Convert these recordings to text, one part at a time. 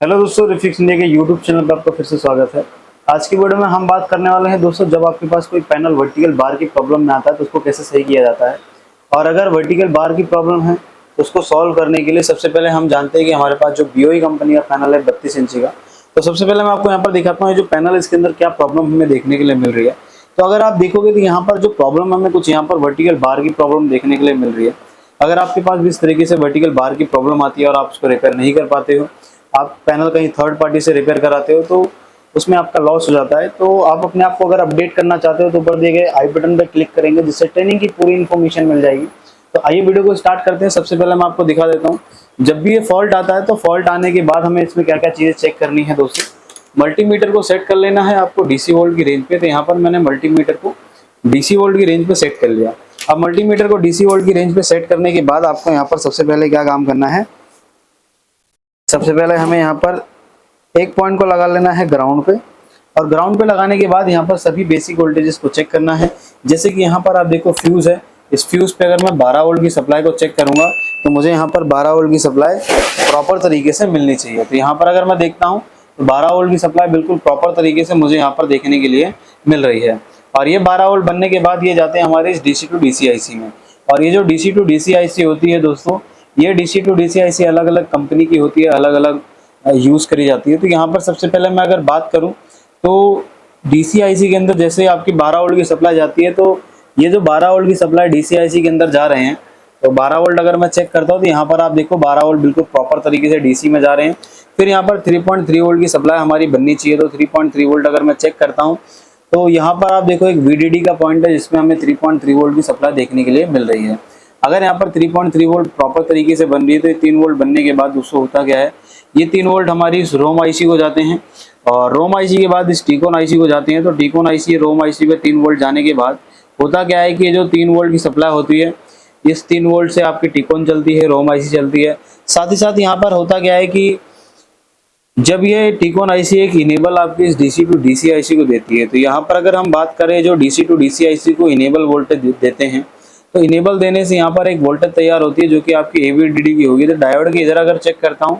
Hello दोस्तों, refix India के YouTube channel पर आपका फिर से स्वागत है। आज की वीडियो में हम बात करने वाले हैं दोस्तों, जब आपके पास कोई पैनल वर्टिकल बार की प्रॉब्लम में आता है तो उसको कैसे सही किया जाता है। और अगर वर्टिकल बार की प्रॉब्लम है तो उसको सॉल्व करने के लिए सबसे पहले हम जानते हैं कि हमारे पास जो BOE कंपनी का पैनल है 32 इंची का। तो सबसे पहले मैं आपको यहाँ पर दिखाता हूँ जो पैनल इसके अंदर क्या प्रॉब्लम हमें देखने के लिए मिल रही है। तो अगर आप देखोगे तो यहाँ पर जो प्रॉब्लम हमें कुछ यहाँ पर वर्टिकल बार की प्रॉब्लम देखने के लिए मिल रही है। अगर आपके पास भी इस तरीके से वर्टिकल बार की प्रॉब्लम आती है और आप उसको रिपेयर नहीं कर पाते हो, आप पैनल कहीं थर्ड पार्टी से रिपेयर कराते हो तो उसमें आपका लॉस हो जाता है। तो आप अपने आप को अगर अपडेट करना चाहते हो तो ऊपर दिए गए आई बटन पर क्लिक करेंगे, जिससे ट्रेनिंग की पूरी इन्फॉर्मेशन मिल जाएगी। तो आइए वीडियो को स्टार्ट करते हैं। सबसे पहले मैं आपको दिखा देता हूँ, जब भी ये फॉल्ट आता है तो फॉल्ट आने के बाद हमें इसमें क्या क्या चीज़ें चेक करनी है। दोस्तों, मल्टीमीटर को सेट कर लेना है आपको DC वोल्ट की रेंज पे। तो यहाँ पर मैंने मल्टीमीटर को DC वोल्ट की रेंज पे सेट कर लिया। अब मल्टीमीटर को DC वोल्ट की रेंज पे सेट करने के बाद आपको यहाँ पर सबसे पहले क्या काम करना है, सबसे पहले हमें यहाँ पर एक पॉइंट को लगा लेना है ग्राउंड पे। और ग्राउंड पे लगाने के बाद यहाँ पर सभी बेसिक वोल्टेजेस को चेक करना है। जैसे कि यहाँ पर आप देखो फ्यूज है, इस फ्यूज पे अगर मैं 12 वोल्ट की सप्लाई को चेक करूंगा तो मुझे यहाँ पर 12 वोल्ट की सप्लाई प्रॉपर तरीके से मिलनी चाहिए। तो यहाँ पर अगर मैं देखता हूँ तो 12 वोल्ट की सप्लाई बिल्कुल प्रॉपर तरीके से मुझे यहाँ पर देखने के लिए मिल रही है। और ये 12 वोल्ट बनने के बाद ये जाते हैं हमारे इस DC टू DC IC में। और ये जो DC टू DC IC होती है दोस्तों, ये DC टू DC IC अलग अलग कंपनी की होती है, अलग अलग यूज़ करी जाती है। तो यहाँ पर सबसे पहले मैं अगर बात करूँ तो DC IC के अंदर जैसे आपकी 12 वोल्ट की सप्लाई जाती है, तो ये जो 12 वोल्ट की सप्लाई DC IC के अंदर जा रहे हैं, तो 12 वोल्ट अगर मैं चेक करता हूँ तो यहाँ पर आप देखो 12 वोल्ट बिल्कुल प्रॉपर तरीके से DC में जा रहे हैं। फिर यहाँ पर 3.3 वोल्ट की सप्लाई हमारी बननी चाहिए। तो 3.3 वोल्ट अगर मैं चेक करता हूँ तो यहाँ पर आप देखो एक VDD का पॉइंट है जिसमें हमें 3.3 वोल्ट की सप्लाई देखने के लिए मिल रही है। अगर यहाँ पर 3.3 वोल्ट प्रॉपर तरीके से बन रही है तो ये 3 वोल्ट बनने के बाद दोस्तों होता क्या है, ये 3 वोल्ट हमारी इस रोम IC को जाते हैं और रोम IC के बाद इस टीकॉन IC को जाते हैं। तो टीकॉन IC रोम IC पे 3 वोल्ट जाने के बाद होता क्या है कि ये जो 3 वोल्ट की सप्लाई होती है, इस 3 वोल्ट से आपकी टीकॉन चलती है, रोम IC चलती है। साथ ही साथ यहाँ पर होता क्या है कि जब ये टीकॉन IC एक इनेबल आपकी इस DC टू DC IC को देती है, तो यहाँ पर अगर हम बात करें जो DC टू DC IC को इनेबल वोल्टेज देते हैं, तो इनेबल देने से यहाँ पर एक वोल्टेज तैयार होती है जो कि आपकी AVDD की होगी। तो डायोड की इधर अगर चेक करता हूँ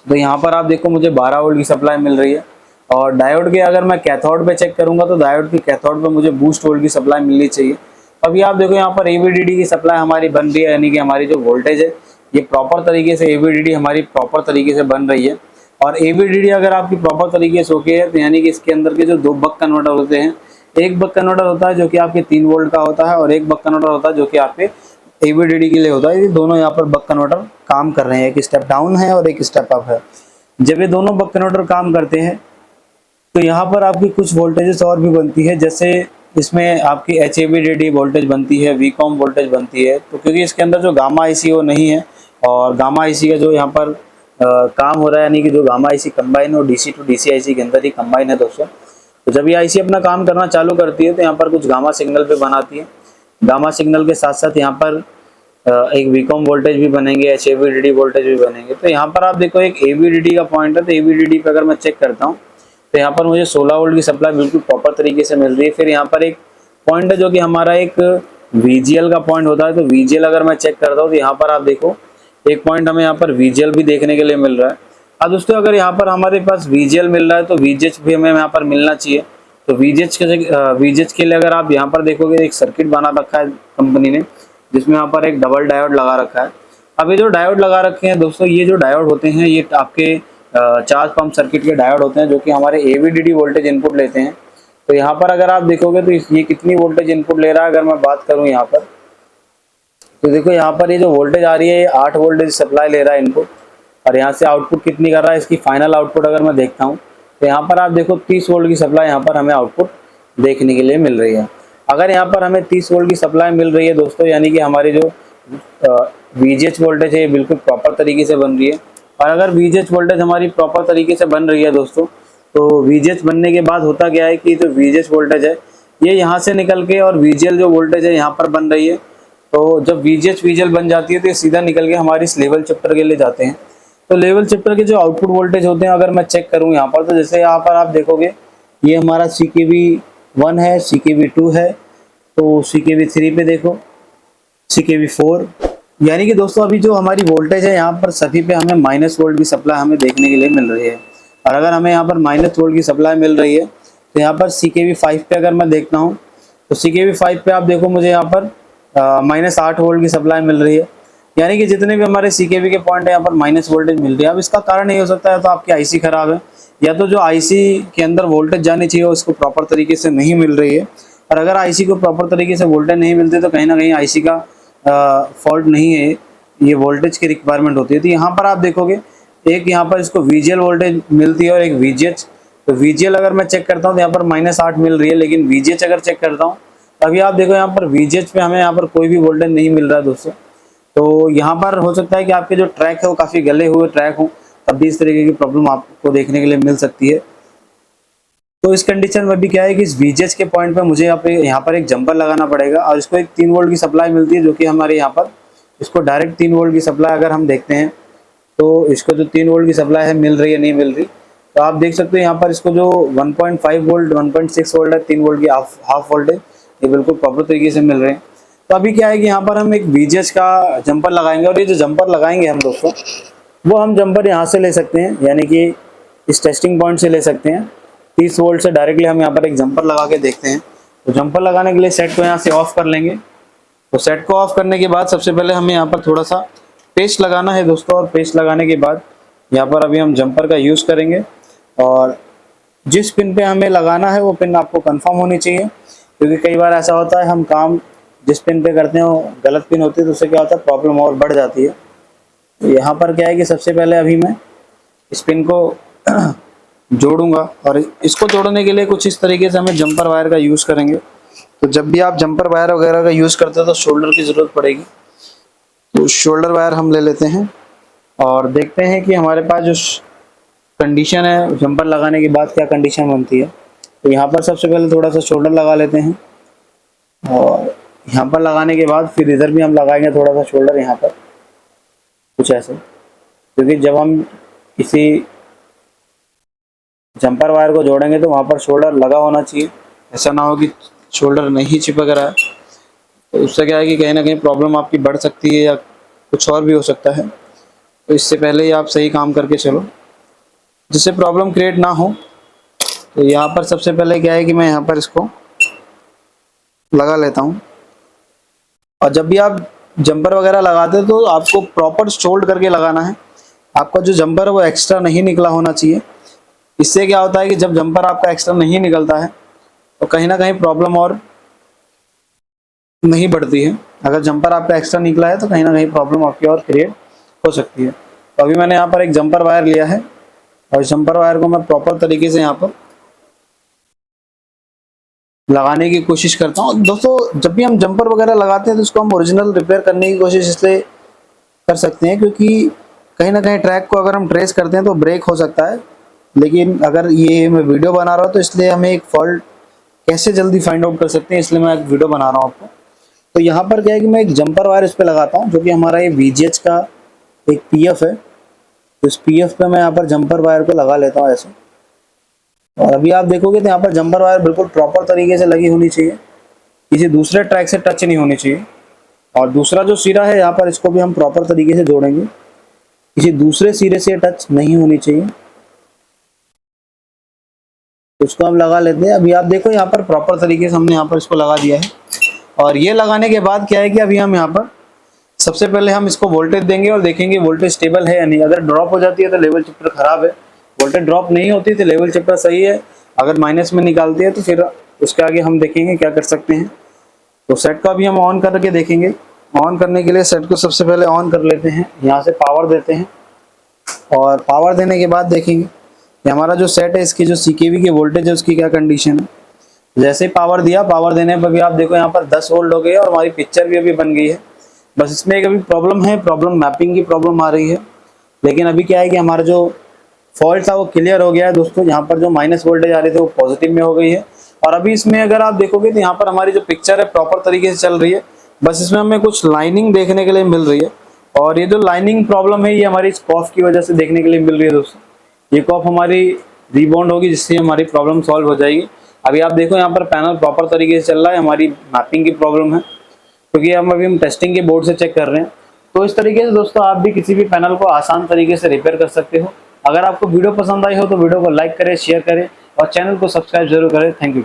तो यहाँ पर आप देखो मुझे 12 वोल्ट की सप्लाई मिल रही है। और डायोड के अगर मैं कैथोड पे चेक करूंगा तो डायोड की कैथोड पे मुझे बूस्ट वोल्ट की सप्लाई मिलनी चाहिए। अभी आप देखो यहाँ पर AVDD की सप्लाई हमारी बन रही है, यानी कि हमारी जो वोल्टेज है ये प्रॉपर तरीके से AVDD हमारी प्रॉपर तरीके से बन रही है। और AVDD अगर आपकी प्रॉपर तरीके से होके है तो यानी कि इसके अंदर के जो 2 बक कन्वर्टर होते हैं, एक बक कन्वर्टर होता है जो कि आपके 3 वोल्ट का होता है और एक बक कन्वर्टर होता है जो कि आपके AVDD के लिए होता है। ये दोनों यहाँ पर बक कन्वर्टर काम कर रहे हैं, एक स्टेप डाउन है और एक स्टेप अप है। जब ये दोनों बक कन्वर्टर काम करते हैं तो यहाँ पर आपकी कुछ वोल्टेजेस और भी बनती है, जैसे इसमें आपकी HAVDD वोल्टेज बनती है, VCOM वोल्टेज बनती है। तो क्योंकि इसके अंदर जो गामा IC वो नहीं है और गामा IC का जो यहाँ पर काम हो रहा है, यानी कि जो गामा IC कंबाइन और DC टू DC IC के अंदर ही कंबाइन है दोस्तों। तो जब ये IC अपना काम करना चालू करती है तो यहाँ पर कुछ गामा सिग्नल पे बनाती है। गामा सिग्नल के साथ साथ यहाँ पर एक VCOM वोल्टेज भी बनेंगे, HAVDD वोल्टेज भी बनेंगे। तो यहाँ पर आप देखो एक AVDD का पॉइंट है, तो AVDD पे अगर मैं चेक करता हूँ तो यहाँ पर मुझे 16 वोल्ट की सप्लाई बिल्कुल प्रॉपर तरीके से मिल रही है। फिर यहाँ पर एक पॉइंट है जो कि हमारा एक VGL का पॉइंट होता है। तो VGL अगर मैं चेक करता हूँ तो यहाँ पर आप देखो एक पॉइंट हमें यहाँ पर VGL भी देखने के लिए मिल रहा है। अब दोस्तों अगर यहाँ पर हमारे पास VGL मिल रहा है तो VGH भी हमें यहाँ पर मिलना चाहिए। तो VGH के लिए अगर आप यहाँ पर देखोगे एक सर्किट बना रखा है कंपनी ने, जिसमें यहाँ पर एक डबल डायोड लगा रखा है। अब ये जो डायोड लगा रखे हैं दोस्तों, ये जो डायोड होते हैं ये आपके चार्ज पंप सर्किट के डायोड होते हैं जो कि हमारे AVDD वोल्टेज इनपुट लेते हैं। तो यहाँ पर अगर आप देखोगे तो ये कितनी वोल्टेज इनपुट ले रहा है, अगर मैं बात करूँ यहाँ पर तो देखो यहाँ पर ये जो वोल्टेज आ रही है ये 8 वोल्टेज सप्लाई ले रहा है इनपुट। और यहाँ से आउटपुट कितनी कर रहा है, इसकी फाइनल आउटपुट अगर मैं देखता हूँ तो यहाँ पर आप देखो 30 वोल्ट की सप्लाई यहाँ पर हमें आउटपुट देखने के लिए मिल रही है। अगर यहाँ पर हमें 30 वोल्ट की सप्लाई मिल रही है दोस्तों, यानी कि हमारी जो VGH वोल्टेज है ये बिल्कुल प्रॉपर तरीके से बन रही है। और अगर VGH वोल्टेज हमारी प्रॉपर तरीके से बन रही है दोस्तों, तो VGH बनने के बाद होता क्या है कि जो VGH वोल्टेज है ये यहाँ से निकल के और VGL जो वोल्टेज है यहाँ पर बन रही है। तो जब VGL बन जाती है तो ये सीधा निकल के हमारी इस लेवल शिफ्टर के लिए जाते हैं। तो लेवल शिफ्टर के जो आउटपुट वोल्टेज होते हैं अगर मैं चेक करूँ यहाँ पर, तो जैसे यहाँ पर आप देखोगे ये हमारा CKV1 है, CKV2 है, तो CKV3 पे देखो, CKV4, यानी कि दोस्तों अभी जो हमारी वोल्टेज है यहाँ पर सभी पे हमें माइनस वोल्ट की सप्लाई हमें देखने के लिए मिल रही है। और अगर हमें यहाँ पर माइनस वोल्ट की सप्लाई मिल रही है तो यहाँ पर CKV5 पे अगर मैं देखता हूँ तो CKV5 पे आप देखो मुझे यहाँ पर -8 वोल्ट की सप्लाई मिल रही है। यानी कि जितने भी हमारे CKV के पॉइंट है यहाँ पर माइनस वोल्टेज मिल रही है। अब इसका कारण ये हो सकता है तो आपकी IC खराब है, या तो जो IC के अंदर वोल्टेज जानी चाहिए उसको प्रॉपर तरीके से नहीं मिल रही है। और अगर IC को प्रॉपर तरीके से वोल्टेज नहीं मिलती तो कहीं ना कहीं IC का फॉल्ट नहीं है, ये वोल्टेज की रिक्वायरमेंट होती है। तो यहाँ पर आप देखोगे एक यहाँ पर इसको VGL वोल्टेज मिलती है और एक VGH। तो VGL अगर मैं चेक करता हूँ तो यहाँ पर -8 मिल रही है, लेकिन VGH अगर चेक करता हूँ तो अभी आप देखो यहाँ पर VGH पे हमें यहाँ पर कोई भी वोल्टेज नहीं मिल रहा है दोस्तों। तो यहाँ पर हो सकता है कि आपके जो ट्रैक है वो काफ़ी गले हुए ट्रैक हो, तब भी इस तरीके की प्रॉब्लम आपको देखने के लिए मिल सकती है। तो इस कंडीशन में भी क्या है कि इस VGH के पॉइंट पे मुझे यहाँ पर एक जंपर लगाना पड़ेगा और इसको एक 3 वोल्ट की सप्लाई मिलती है, जो कि हमारे यहाँ पर इसको डायरेक्ट 3 वोल्ट की सप्लाई अगर हम देखते हैं तो इसको जो 3 वोल्ट की सप्लाई है मिल रही है नहीं मिल रही। तो आप देख सकते हो यहाँ पर इसको जो 1.5 वोल्ट 1.6 वोल्ट है 3 वोल्ट की हाफ वोल्टेज ये बिल्कुल प्रॉपर तरीके से मिल रहे हैं। तो अभी क्या है कि यहाँ पर हम एक VGH का जंपर लगाएंगे और ये जो जंपर लगाएंगे हम दोस्तों वो हम जंपर यहाँ से ले सकते हैं, यानी कि इस टेस्टिंग पॉइंट से ले सकते हैं। 30 वोल्ट से डायरेक्टली हम यहाँ पर एक जंपर लगा के देखते हैं। तो जंपर लगाने के लिए सेट को यहाँ से ऑफ कर लेंगे। तो सेट को ऑफ करने के बाद सबसे पहले हमें यहाँ पर थोड़ा सा पेस्ट लगाना है दोस्तों, और पेस्ट लगाने के बाद यहाँ पर अभी हम जंपर का यूज़ करेंगे। और जिस पिन पे हमें लगाना है वो पिन आपको कंफर्म होनी चाहिए, क्योंकि कई बार ऐसा होता है हम काम जिस पिन पे करते हैं वो गलत पिन होती है तो उससे क्या होता है प्रॉब्लम और बढ़ जाती है। तो यहाँ पर क्या है कि सबसे पहले अभी मैं इस पिन को जोड़ूंगा और इसको जोड़ने के लिए कुछ इस तरीके से हमें जंपर वायर का यूज़ करेंगे। तो जब भी आप जंपर वायर वगैरह का यूज़ करते हो तो शोल्डर की ज़रूरत पड़ेगी। तो शोल्डर वायर हम ले लेते हैं और देखते हैं कि हमारे पास जो कंडीशन है जंपर लगाने के बाद क्या कंडीशन बनती है। तो यहाँ पर सबसे पहले थोड़ा सा शोल्डर लगा लेते हैं और यहाँ पर लगाने के बाद फिर इधर भी हम लगाएंगे थोड़ा सा शोल्डर यहाँ पर, कुछ ऐसे, क्योंकि जब हम किसी जंपर वायर को जोड़ेंगे तो वहाँ पर शोल्डर लगा होना चाहिए। ऐसा ना हो कि शोल्डर नहीं चिपक रहा है, तो उससे क्या है कि कहीं ना कहीं प्रॉब्लम आपकी बढ़ सकती है या कुछ और भी हो सकता है। तो इससे पहले ही आप सही काम करके चलो जिससे प्रॉब्लम क्रिएट ना हो। तो यहाँ पर सबसे पहले क्या है कि मैं यहाँ पर इसको लगा लेता हूँ। और जब भी आप जंपर वगैरह लगाते हैं तो आपको प्रॉपर सोल्ड करके लगाना है। आपका जो जंपर है वो एक्स्ट्रा नहीं निकला होना चाहिए। इससे क्या होता है कि जब जंपर आपका एक्स्ट्रा नहीं निकलता है तो कहीं ना कहीं प्रॉब्लम और नहीं बढ़ती है। अगर जंपर आपका एक्स्ट्रा निकला है तो कहीं ना कहीं प्रॉब्लम आपकी और क्रिएट हो सकती है। तो अभी मैंने यहाँ पर एक जंपर वायर लिया है और जंपर वायर को मैं प्रॉपर तरीके से यहाँ पर लगाने की कोशिश करता हूँ। दोस्तों जब भी हम जंपर वगैरह लगाते हैं तो इसको हम ओरिजिनल रिपेयर करने की कोशिश इसलिए कर सकते हैं क्योंकि कहीं ना कहीं ट्रैक को अगर हम ट्रेस करते हैं तो ब्रेक हो सकता है। लेकिन अगर ये मैं वीडियो बना रहा हूँ तो इसलिए हमें एक फॉल्ट कैसे जल्दी फाइंड आउट कर सकते हैं, इसलिए मैं एक वीडियो बना रहा हूँ आपको। तो यहाँ पर क्या है कि मैं एक जंपर वायर इस पर लगाता हूँ, जो कि हमारा ये VGH का एक PF है। तो इस PF पे मैं यहाँ पर जंपर वायर को लगा लेता हूँ ऐसे। और अभी आप देखोगे तो यहाँ पर जंपर वायर बिल्कुल प्रॉपर तरीके से लगी होनी चाहिए, किसी दूसरे ट्रैक से टच नहीं होनी चाहिए। और दूसरा जो सिरा है यहाँ पर इसको भी हम प्रॉपर तरीके से जोड़ेंगे, किसी दूसरे सिरे से टच नहीं होनी चाहिए। उसको हम लगा लेते हैं। अभी आप देखो यहाँ पर प्रॉपर तरीके से हमने यहाँ पर इसको लगा दिया है। और ये लगाने के बाद क्या है कि अभी हम यहाँ पर सबसे पहले हम इसको वोल्टेज देंगे और देखेंगे वोल्टेज स्टेबल है या नहीं। अगर ड्रॉप हो जाती है तो लेवल शिफ्टर खराब है, वोल्टेज ड्रॉप नहीं होती तो लेवल शिफ्टर सही है। अगर माइनस में निकालती है तो फिर उसके आगे हम देखेंगे क्या कर सकते हैं। तो सेट को अभी हम ऑन करके देखेंगे। ऑन करने के लिए सेट को सबसे पहले ऑन कर लेते हैं, यहाँ से पावर देते हैं और पावर देने के बाद देखेंगे कि हमारा जो सेट है इसकी जो CKV की वोल्टेज है उसकी क्या कंडीशन है। जैसे ही पावर दिया, पावर देने पर भी आप देखो यहाँ पर 10 वोल्ट हो गए और हमारी पिक्चर भी अभी बन गई है। बस इसमें एक अभी प्रॉब्लम है, प्रॉब्लम मैपिंग की प्रॉब्लम आ रही है। लेकिन अभी क्या है कि हमारा जो फॉल्ट था वो क्लियर हो गया है दोस्तों। यहाँ पर जो माइनस वोल्टेज आ रही थी वो पॉजिटिव में हो गई है। और अभी इसमें अगर आप देखोगे तो यहाँ पर हमारी जो पिक्चर है प्रॉपर तरीके से चल रही है। बस इसमें हमें कुछ लाइनिंग देखने के लिए मिल रही है और ये जो लाइनिंग प्रॉब्लम है ये हमारी इस कॉफ की वजह से देखने के लिए मिल रही है दोस्तों। ये कॉफ हमारी रिबाउंड होगी जिससे हमारी प्रॉब्लम सॉल्व हो जाएगी। अभी आप देखो यहाँ पर पैनल प्रॉपर तरीके से चल रहा है, हमारी मैपिंग की प्रॉब्लम है क्योंकि हम टेस्टिंग के बोर्ड से चेक कर रहे हैं। तो इस तरीके से दोस्तों आप भी किसी भी पैनल को आसान तरीके से रिपेयर कर सकते हो। अगर आपको वीडियो पसंद आई हो तो वीडियो को लाइक करें, शेयर करें और चैनल को सब्सक्राइब जरूर करें। Thank you.